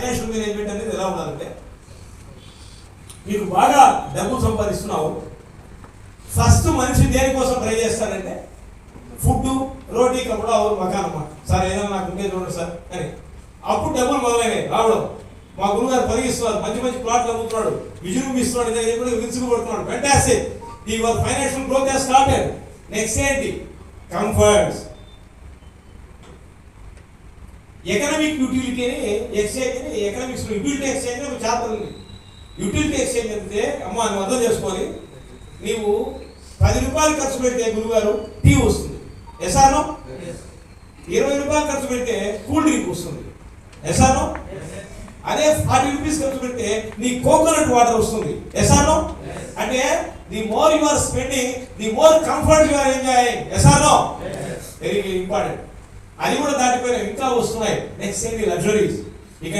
Financial management అనేది ఎలా ఉండాలంటే, మీకు బాగా డబ్బు సంపాదిస్తున్నావు, ఫస్ట్ మనిషి దేనికోసం ట్రై చేస్తారంటే ఫుడ్, రోటీ కప్పుడు అవును మకానమ్మ సార్ ఏదైనా నాకు ఉంటే చూడండి సార్ అని. అప్పుడు డబ్బులు మొదలైనవి రావడం. మా గురుగారు పరిగిస్తున్నారు, మంచి మంచి ప్లాట్లు అమ్ముతున్నాడు, విజృంభిస్తున్నాడు, విరుచుకుపడుతున్నాడు. Fantastic, your financial growth has started. Next ఏంటి? కంఫర్ట్స్. ఎకనామిక్ యూటిలిటీ అని ఎక్స్చేంజ్ అని, ఎకనామిక్స్ యూటిలిటీ ఎక్స్చేంజ్ అని ఒక చాప్టర్ ఉంది. యూటిలిటీ ఎక్స్చేంజ్ అంటే అమ్మ నువ్వు అర్థం చేసుకొని, నీవు 10 రూపాయలు ఖర్చు పెడితే గురుగారు టీ వస్తుంది, ఎసానో? 20 రూపాయలు ఖర్చు పెడితే కూల్ డ్రింక్ వస్తుంది, ఎసానో? అదే 40 రూపీస్ ఖర్చు పెడితే నీ కోకోనట్ వాటర్ వస్తుంది, ఎసానో? అంటే the more you are spending, the more comfort you are enjoying, ఎసానో? Very important. అది కూడా దాటిపోయిన ఇంకా వస్తున్నాయి. నెక్స్ట్ ఏంటి? లగ్జరీస్. ఇక